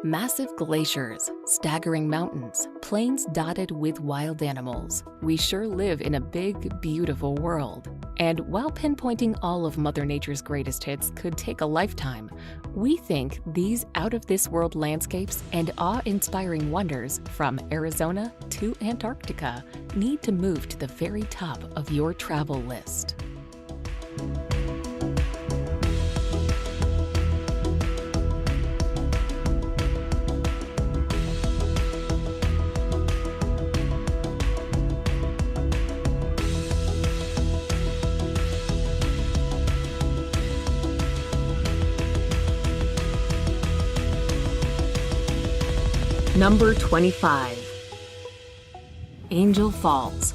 Massive glaciers, staggering mountains, plains dotted with wild animals. We sure live in a big, beautiful world. And while pinpointing all of Mother Nature's greatest hits could take a lifetime, we think these out-of-this-world landscapes and awe-inspiring wonders from Arizona to Antarctica need to move to the very top of your travel list. Number 25. Angel Falls.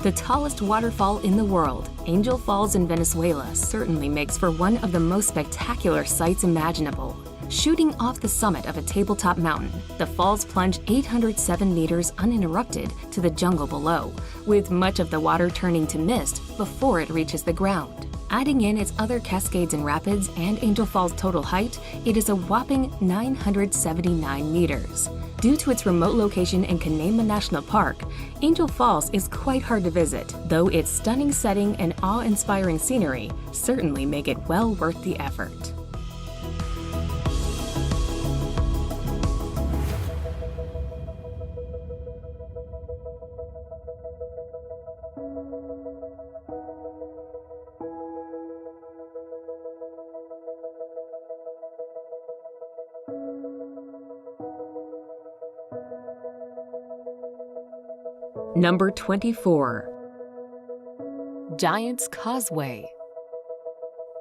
The tallest waterfall in the world, Angel Falls in Venezuela certainly makes for one of the most spectacular sights imaginable. Shooting off the summit of a tabletop mountain, the falls plunge 807 meters uninterrupted to the jungle below, with much of the water turning to mist before it reaches the ground. Adding in its other cascades and rapids and Angel Falls' total height, it is a whopping 979 meters. Due to its remote location in Canaima National Park, Angel Falls is quite hard to visit, though its stunning setting and awe-inspiring scenery certainly make it well worth the effort. Number 24. Giant's Causeway.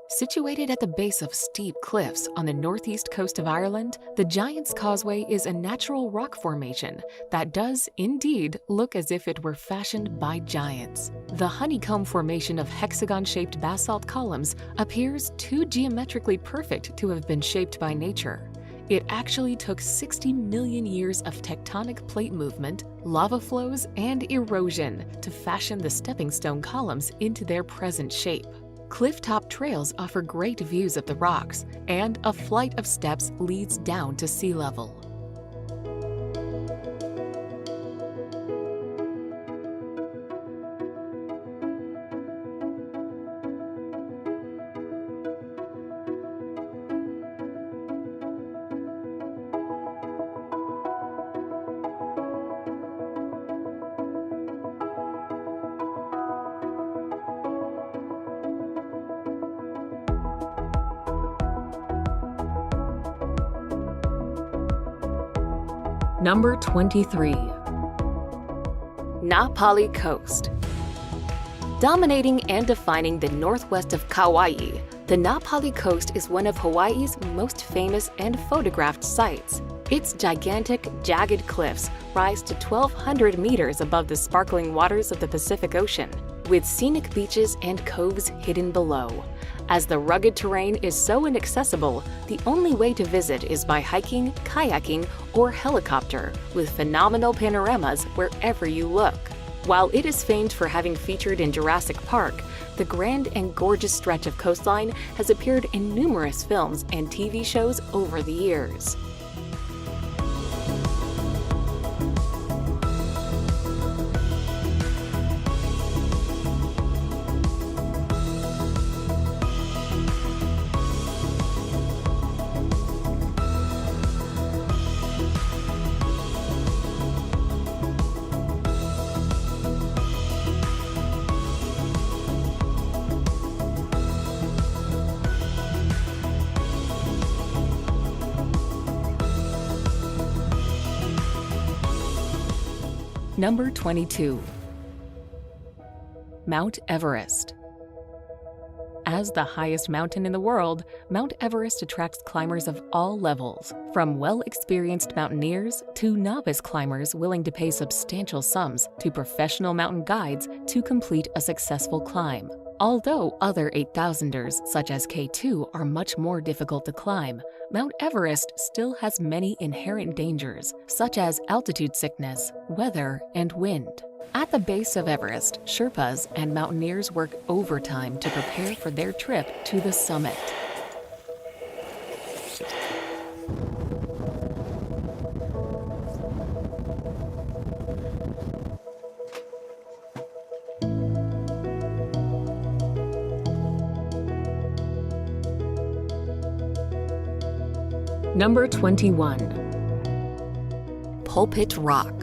Situated at the base of steep cliffs on the northeast coast of Ireland, the Giant's Causeway is a natural rock formation that does indeed look as if it were fashioned by giants. The honeycomb formation of hexagon-shaped basalt columns appears too geometrically perfect to have been shaped by nature. It actually took 60 million years of tectonic plate movement, lava flows, and erosion to fashion the stepping stone columns into their present shape. Clifftop trails offer great views of the rocks, and a flight of steps leads down to sea level. Number 23. Pali Coast. Dominating and defining the northwest of Kauai, the Pali Coast is one of Hawaii's most famous and photographed sites. Its gigantic, jagged cliffs rise to 1,200 meters above the sparkling waters of the Pacific Ocean, with scenic beaches and coves hidden below. As the rugged terrain is so inaccessible, the only way to visit is by hiking, kayaking, or helicopter, with phenomenal panoramas wherever you look. While it is famed for having featured in Jurassic Park, the grand and gorgeous stretch of coastline has appeared in numerous films and TV shows over the years. Number 22. Mount Everest. As the highest mountain in the world, Mount Everest attracts climbers of all levels, from well-experienced mountaineers to novice climbers willing to pay substantial sums to professional mountain guides to complete a successful climb. Although other 8,000ers, such as K2, are much more difficult to climb, Mount Everest still has many inherent dangers, such as altitude sickness, weather, and wind. At the base of Everest, Sherpas and mountaineers work overtime to prepare for their trip to the summit. Number 21. Pulpit Rock.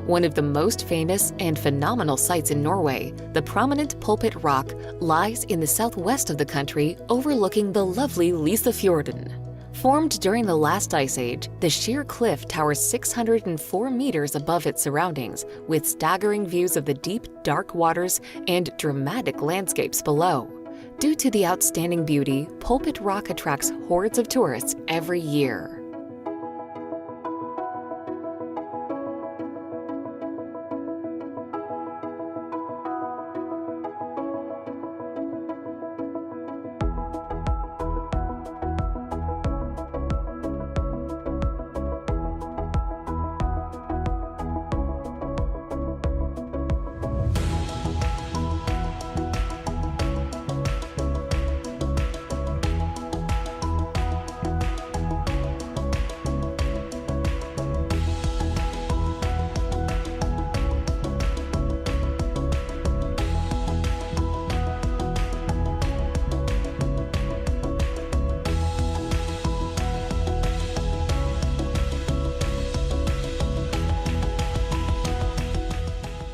One of the most famous and phenomenal sites in Norway, the prominent Pulpit Rock lies in the southwest of the country overlooking the lovely Lysefjorden. Formed during the last ice age, the sheer cliff towers 604 meters above its surroundings, with staggering views of the deep, dark waters and dramatic landscapes below. Due to the outstanding beauty, Pulpit Rock attracts hordes of tourists every year.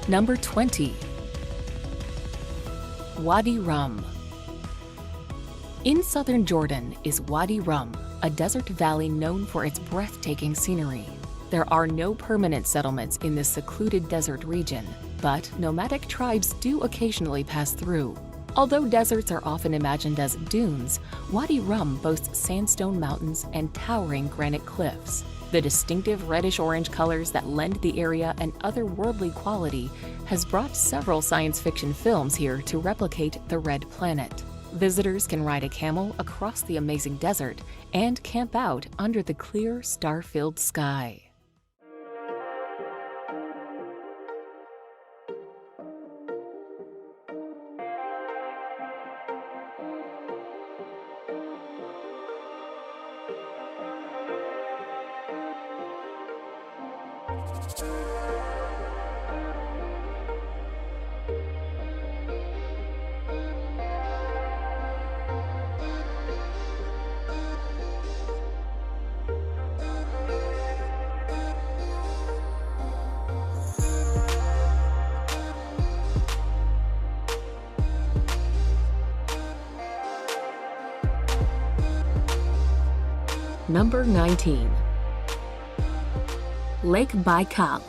Number 20. Wadi Rum. In southern Jordan is Wadi Rum, a desert valley known for its breathtaking scenery. There are no permanent settlements in this secluded desert region, but nomadic tribes do occasionally pass through. Although deserts are often imagined as dunes, Wadi Rum boasts sandstone mountains and towering granite cliffs. The distinctive reddish-orange colors that lend the area an otherworldly quality has brought several science fiction films here to replicate the Red Planet. Visitors can ride a camel across the amazing desert and camp out under the clear, star-filled sky. Number 19. Lake Baikal.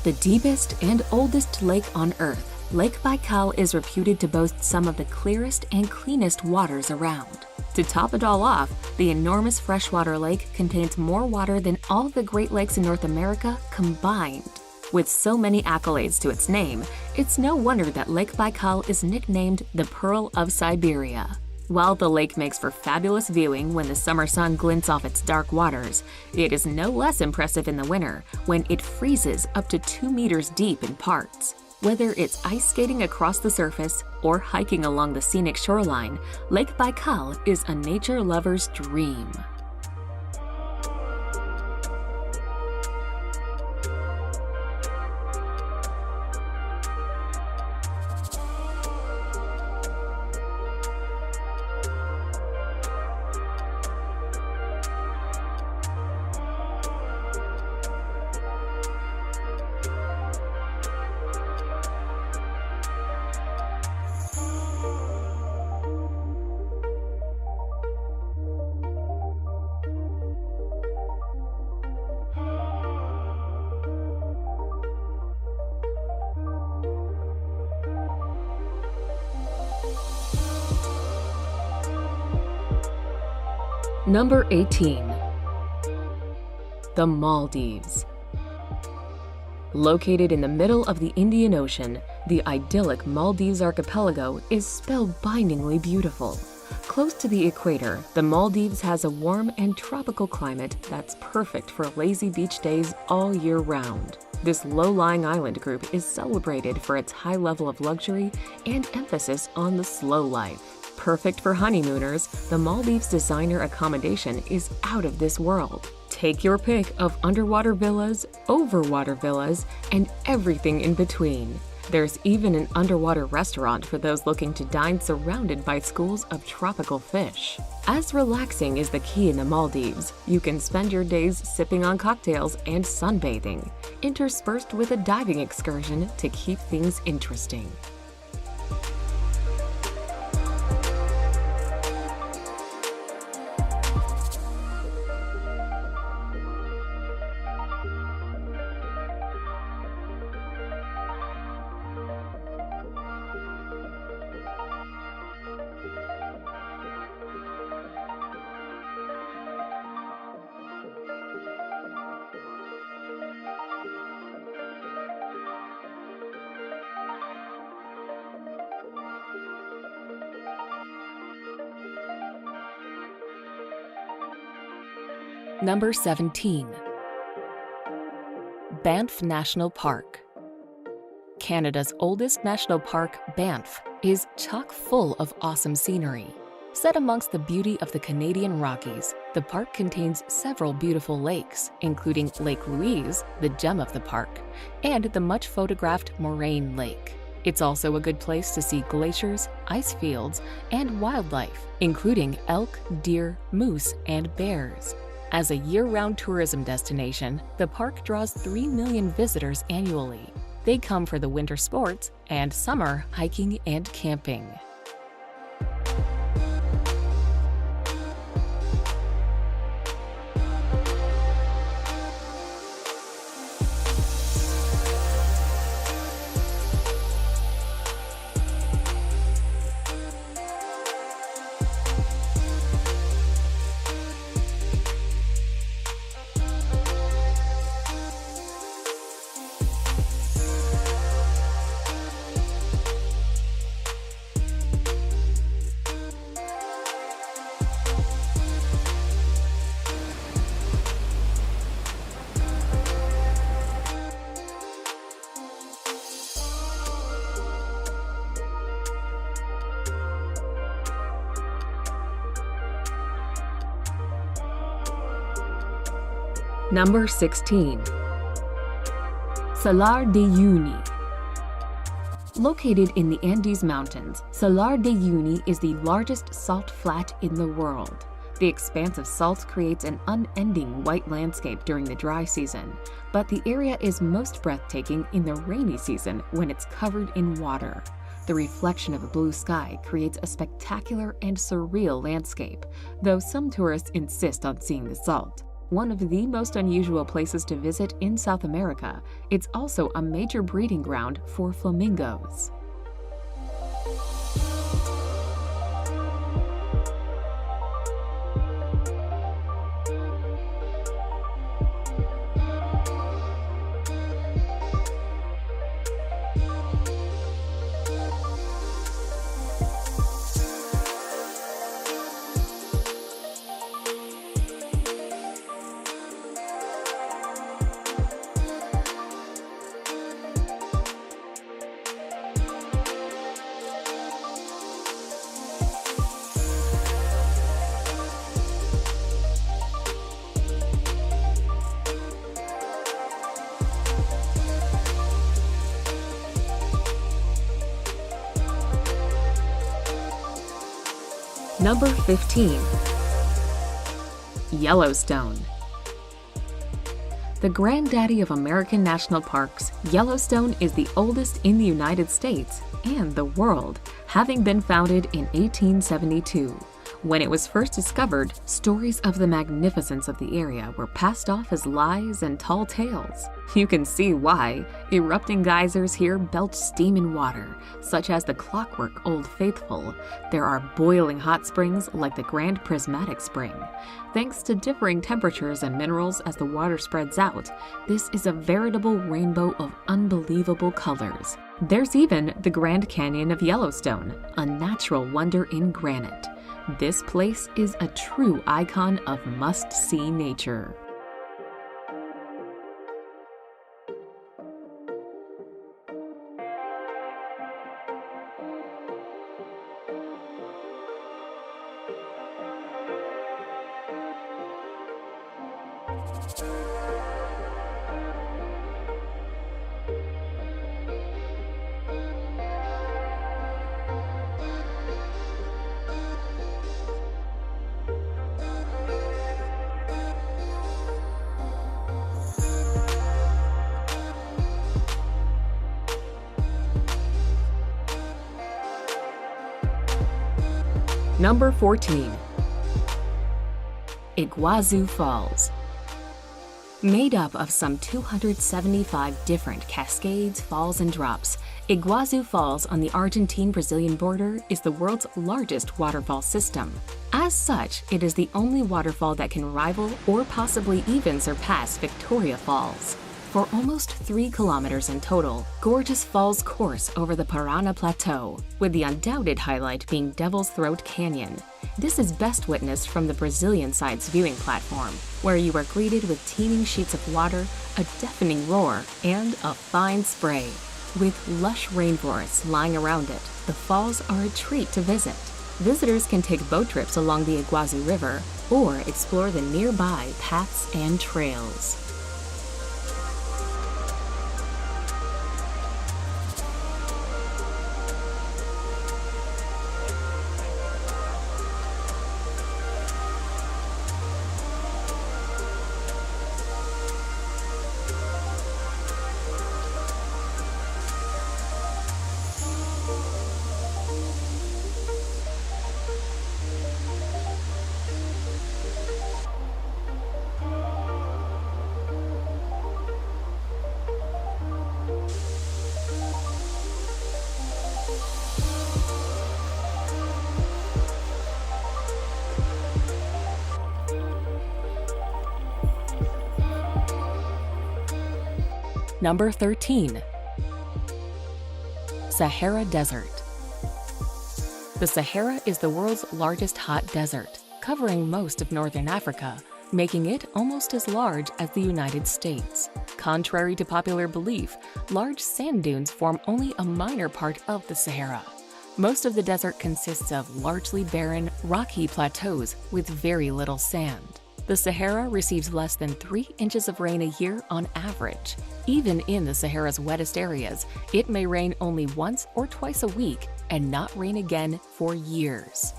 The deepest and oldest lake on Earth, Lake Baikal is reputed to boast some of the clearest and cleanest waters around. To top it all off, the enormous freshwater lake contains more water than all the Great Lakes in North America combined. With so many accolades to its name, it's no wonder that Lake Baikal is nicknamed the Pearl of Siberia. While the lake makes for fabulous viewing when the summer sun glints off its dark waters, it is no less impressive in the winter when it freezes up to 2 meters deep in parts. Whether it's ice skating across the surface or hiking along the scenic shoreline, Lake Baikal is a nature lover's dream. Number 18. The Maldives. Located in the middle of the Indian Ocean, the idyllic Maldives archipelago is spellbindingly beautiful. Close to the equator, the Maldives has a warm and tropical climate that's perfect for lazy beach days all year round. This low-lying island group is celebrated for its high level of luxury and emphasis on the slow life. Perfect for honeymooners, the Maldives designer accommodation is out of this world. Take your pick of underwater villas, overwater villas, and everything in between. There's even an underwater restaurant for those looking to dine surrounded by schools of tropical fish. As relaxing as the key in the Maldives, you can spend your days sipping on cocktails and sunbathing, interspersed with a diving excursion to keep things interesting. Number 17. Banff National Park. Canada's oldest national park, Banff, is chock full of awesome scenery. Set amongst the beauty of the Canadian Rockies, the park contains several beautiful lakes, including Lake Louise, the gem of the park, and the much-photographed Moraine Lake. It's also a good place to see glaciers, ice fields, and wildlife, including elk, deer, moose, and bears. As a year-round tourism destination, the park draws 3 million visitors annually. They come for the winter sports and summer hiking and camping. Number 16. Salar de Uyuni. Located in the Andes Mountains, Salar de Uyuni is the largest salt flat in the world. The expanse of salt creates an unending white landscape during the dry season, but the area is most breathtaking in the rainy season when it's covered in water. The reflection of a blue sky creates a spectacular and surreal landscape, though some tourists insist on seeing the salt. One of the most unusual places to visit in South America, it's also a major breeding ground for flamingos. Number 15. Yellowstone. The granddaddy of American national parks, Yellowstone is the oldest in the United States and the world, having been founded in 1872. When it was first discovered, stories of the magnificence of the area were passed off as lies and tall tales. You can see why. Erupting geysers here belch steam and water, such as the clockwork Old Faithful. There are boiling hot springs like the Grand Prismatic Spring. Thanks to differing temperatures and minerals as the water spreads out, this is a veritable rainbow of unbelievable colors. There's even the Grand Canyon of Yellowstone, a natural wonder in granite. This place is a true icon of must-see nature. Number 14. Iguazu Falls. Made up of some 275 different cascades, falls, and drops, Iguazu Falls on the Argentine-Brazilian border is the world's largest waterfall system. As such, it is the only waterfall that can rival or possibly even surpass Victoria Falls. For almost 3 kilometers in total, gorgeous falls course over the Parana Plateau, with the undoubted highlight being Devil's Throat Canyon. This is best witnessed from the Brazilian side's viewing platform, where you are greeted with teeming sheets of water, a deafening roar, and a fine spray. With lush rainforests lying around it, the falls are a treat to visit. Visitors can take boat trips along the Iguazu River or explore the nearby paths and trails. Number 13. Sahara Desert. The Sahara is the world's largest hot desert, covering most of northern Africa, making it almost as large as the United States. Contrary to popular belief, large sand dunes form only a minor part of the Sahara. Most of the desert consists of largely barren, rocky plateaus with very little sand. The Sahara receives less than 3 inches of rain a year on average. Even in the Sahara's wettest areas, it may rain only once or twice a week and not rain again for years.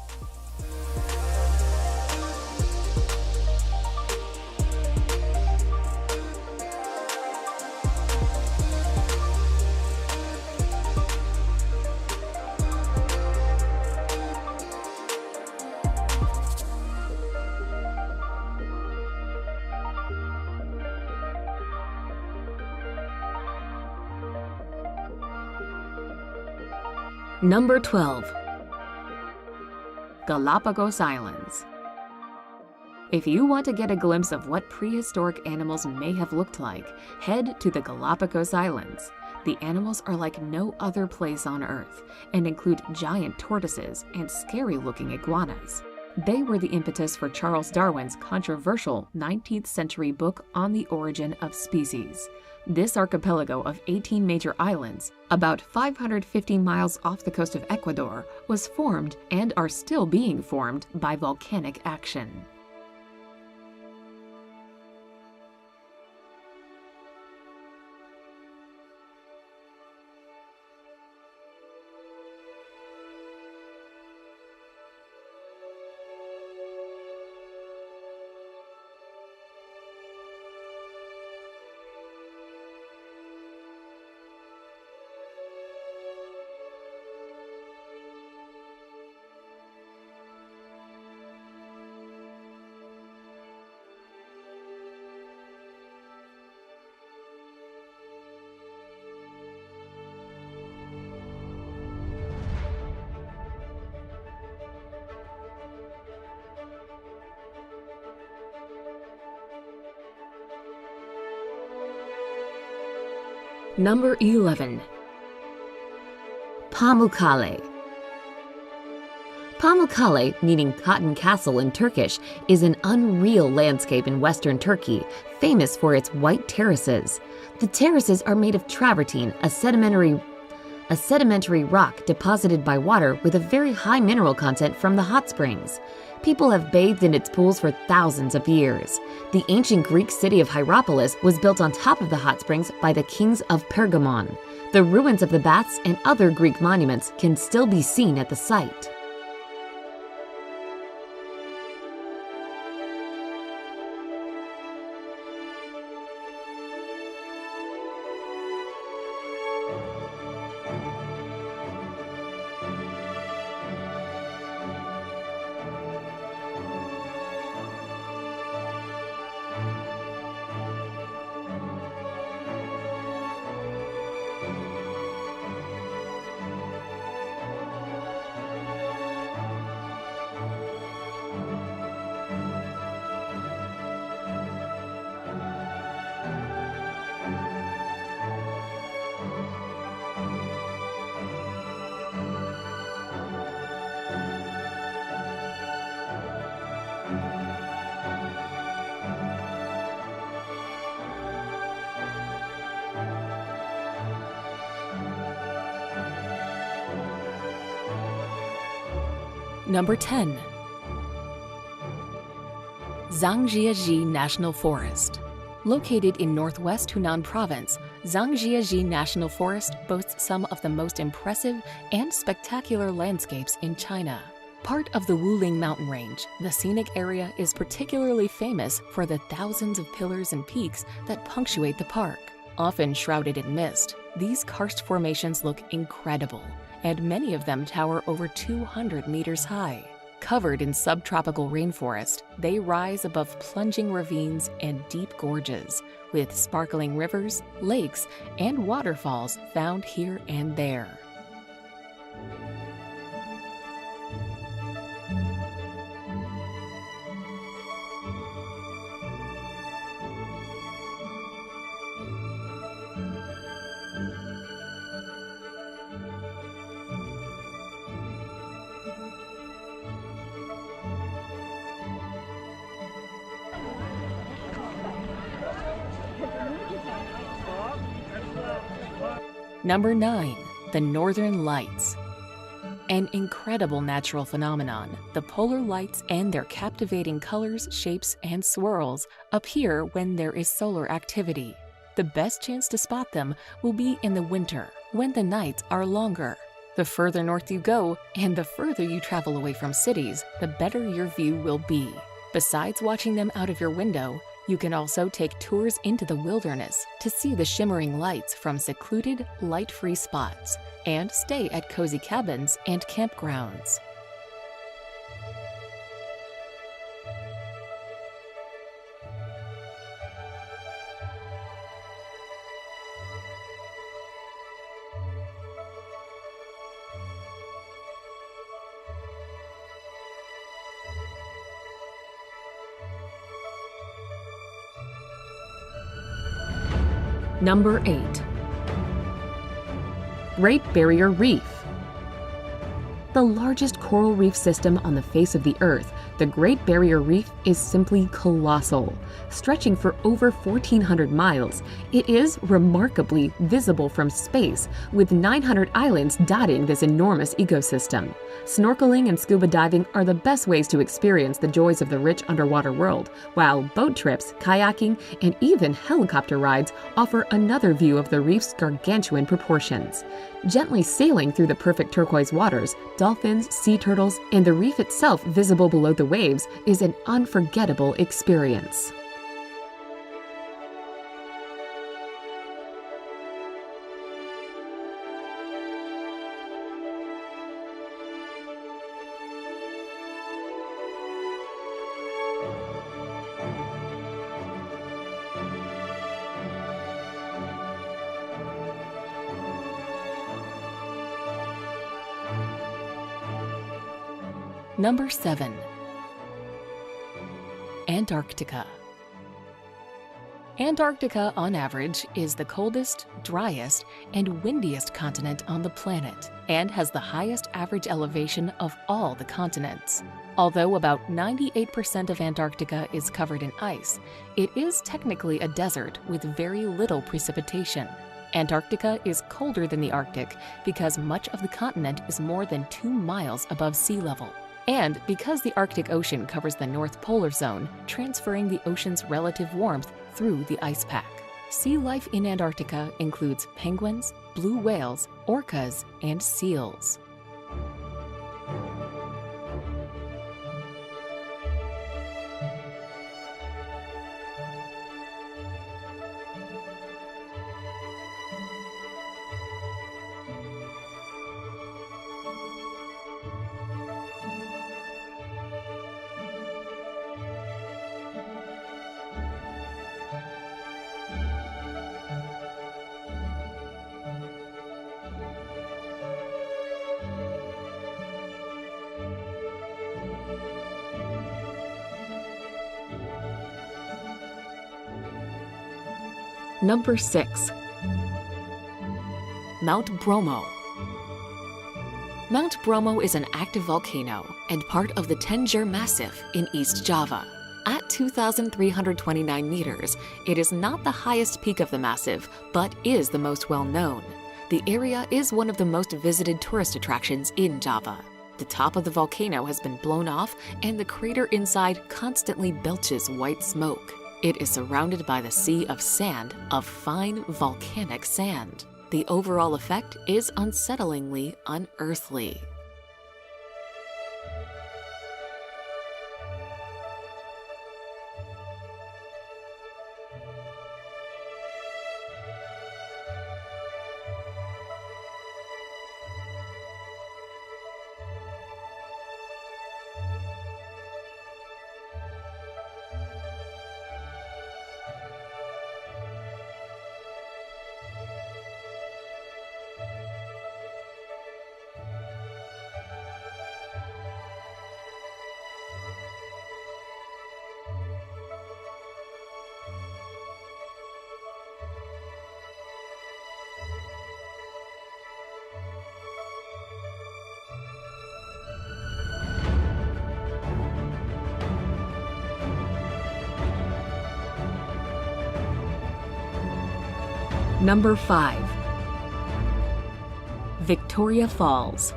Number 12. Galapagos Islands. If you want to get a glimpse of what prehistoric animals may have looked like, head to the Galapagos Islands. The animals are like no other place on Earth and include giant tortoises and scary-looking iguanas. They were the impetus for Charles Darwin's controversial 19th century book On the Origin of Species. This archipelago of 18 major islands, about 550 miles off the coast of Ecuador, was formed and are still being formed by volcanic action. Number 11. Pamukkale. Pamukkale, meaning Cotton Castle in Turkish, is an unreal landscape in western Turkey, famous for its white terraces. The terraces are made of travertine, a sedimentary rock deposited by water with a very high mineral content from the hot springs. People have bathed in its pools for thousands of years. The ancient Greek city of Hierapolis was built on top of the hot springs by the kings of Pergamon. The ruins of the baths and other Greek monuments can still be seen at the site. Number 10. Zhangjiajie National Forest. Located in northwest Hunan Province, Zhangjiajie National Forest boasts some of the most impressive and spectacular landscapes in China. Part of the Wuling mountain range, the scenic area is particularly famous for the thousands of pillars and peaks that punctuate the park. Often shrouded in mist, these karst formations look incredible, and many of them tower over 200 meters high. Covered in subtropical rainforest, they rise above plunging ravines and deep gorges, with sparkling rivers, lakes, and waterfalls found here and there. Number 9. The Northern Lights. An incredible natural phenomenon, the polar lights and their captivating colors, shapes, and swirls appear when there is solar activity. The best chance to spot them will be in the winter, when the nights are longer. The further north you go, and the further you travel away from cities, the better your view will be. Besides watching them out of your window, you can also take tours into the wilderness to see the shimmering lights from secluded, light-free spots, and stay at cozy cabins and campgrounds. Number 8. Great Barrier Reef. The largest coral reef system on the face of the Earth, the Great Barrier Reef is simply colossal. Stretching for over 1,400 miles, it is remarkably visible from space, with 900 islands dotting this enormous ecosystem. Snorkeling and scuba diving are the best ways to experience the joys of the rich underwater world, while boat trips, kayaking, and even helicopter rides offer another view of the reef's gargantuan proportions. Gently sailing through the perfect turquoise waters, dolphins, sea turtles, and the reef itself visible below the waves is an unforgettable experience. Number 7. Antarctica. Antarctica, on average, is the coldest, driest, and windiest continent on the planet, and has the highest average elevation of all the continents. Although about 98% of Antarctica is covered in ice, it is technically a desert with very little precipitation. Antarctica is colder than the Arctic because much of the continent is more than 2 miles above sea level. And because the Arctic Ocean covers the North Polar Zone, transferring the ocean's relative warmth through the ice pack. Sea life in Antarctica includes penguins, blue whales, orcas, and seals. Number 6. Mount Bromo. Mount Bromo is an active volcano and part of the Tenjer Massif in East Java. At 2,329 meters, it is not the highest peak of the massif, but is the most well-known. The area is one of the most visited tourist attractions in Java. The top of the volcano has been blown off, and the crater inside constantly belches white smoke. It is surrounded by the sea of sand, of fine volcanic sand. The overall effect is unsettlingly unearthly. Number 5. Victoria Falls.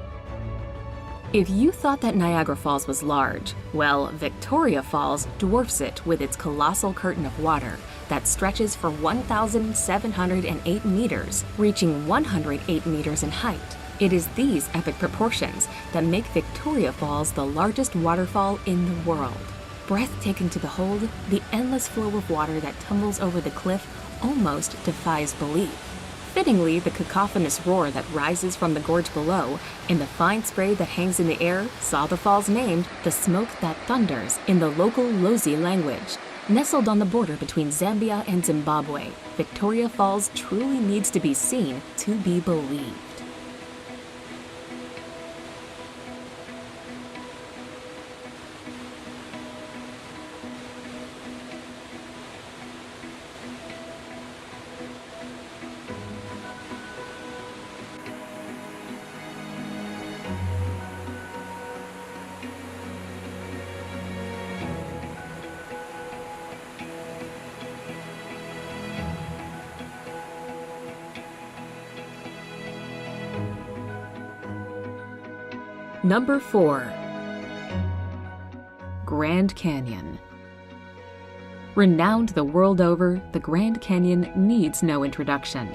If you thought that Niagara Falls was large, well, Victoria Falls dwarfs it with its colossal curtain of water that stretches for 1,708 meters, reaching 108 meters in height. It is these epic proportions that make Victoria Falls the largest waterfall in the world. Breathtaking to behold, the endless flow of water that tumbles over the cliff almost defies belief. Fittingly, the cacophonous roar that rises from the gorge below and the fine spray that hangs in the air saw the falls named the smoke that thunders in the local Lozi language. Nestled on the border between Zambia and Zimbabwe, Victoria Falls truly needs to be seen to be believed. Number 4. Grand Canyon. Renowned the world over, the Grand Canyon needs no introduction.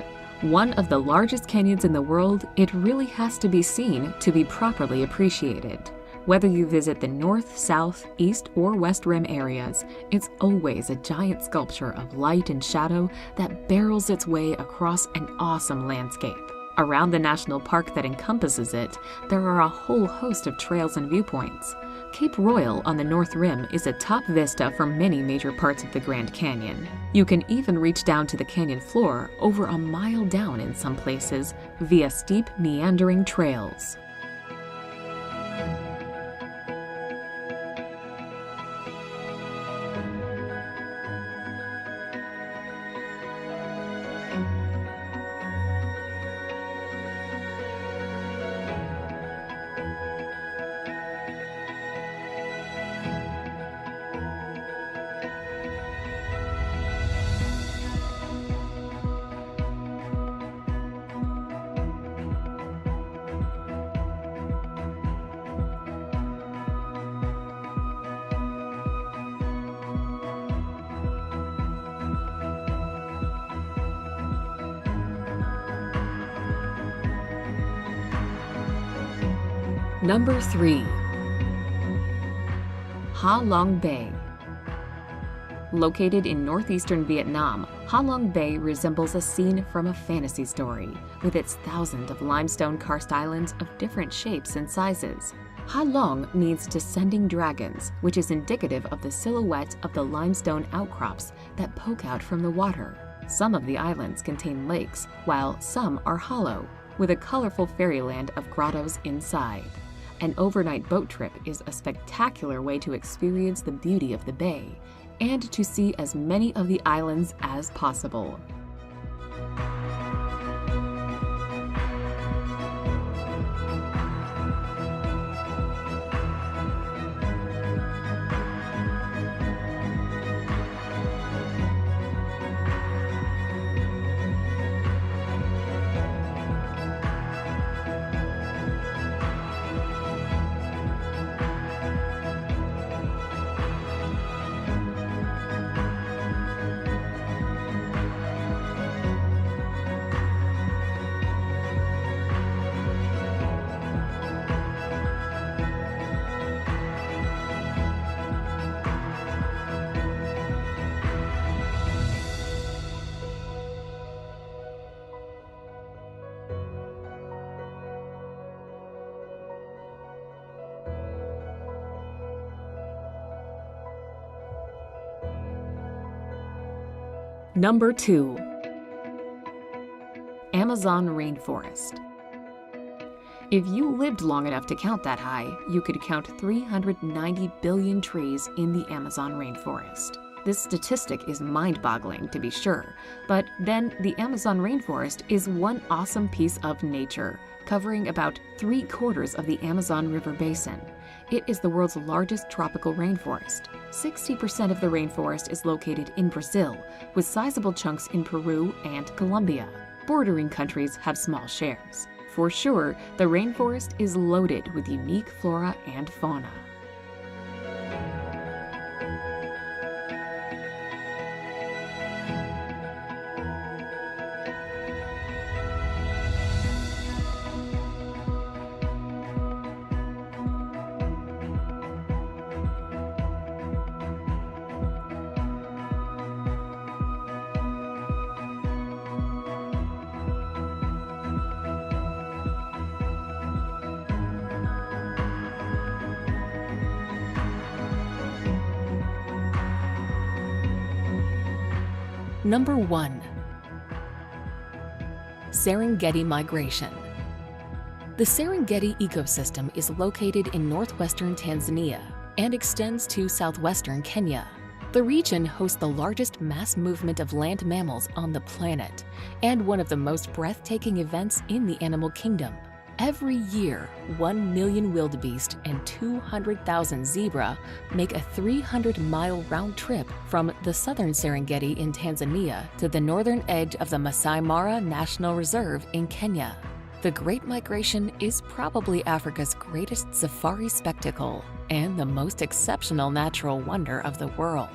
One of the largest canyons in the world, it really has to be seen to be properly appreciated. Whether you visit the north, south, east, or west rim areas, it's always a giant sculpture of light and shadow that barrels its way across an awesome landscape. Around the national park that encompasses it, there are a whole host of trails and viewpoints. Cape Royal on the North Rim is a top vista for many major parts of the Grand Canyon. You can even reach down to the canyon floor over a mile down in some places via steep, meandering trails. Number 3. Ha Long Bay. Located in northeastern Vietnam, Ha Long Bay resembles a scene from a fantasy story, with its thousands of limestone karst islands of different shapes and sizes. Ha Long means descending dragons, which is indicative of the silhouette of the limestone outcrops that poke out from the water. Some of the islands contain lakes, while some are hollow, with a colorful fairyland of grottos inside. An overnight boat trip is a spectacular way to experience the beauty of the bay and to see as many of the islands as possible. Number 2. Amazon rainforest. If you lived long enough to count that high, you could count 390 billion trees in the Amazon rainforest. This statistic is mind-boggling, to be sure, but then the Amazon rainforest is one awesome piece of nature, covering about 3/4 of the Amazon River basin. It is the world's largest tropical rainforest. 60% of the rainforest is located in Brazil, with sizable chunks in Peru and Colombia. Bordering countries have small shares. For sure, the rainforest is loaded with unique flora and fauna. Number 1. Serengeti migration. The Serengeti ecosystem is located in northwestern Tanzania and extends to southwestern Kenya. The region hosts the largest mass movement of land mammals on the planet and one of the most breathtaking events in the animal kingdom. Every year, 1 million wildebeest and 200,000 zebra make a 300-mile round trip from the southern Serengeti in Tanzania to the northern edge of the Masai Mara National Reserve in Kenya. The Great Migration is probably Africa's greatest safari spectacle and the most exceptional natural wonder of the world.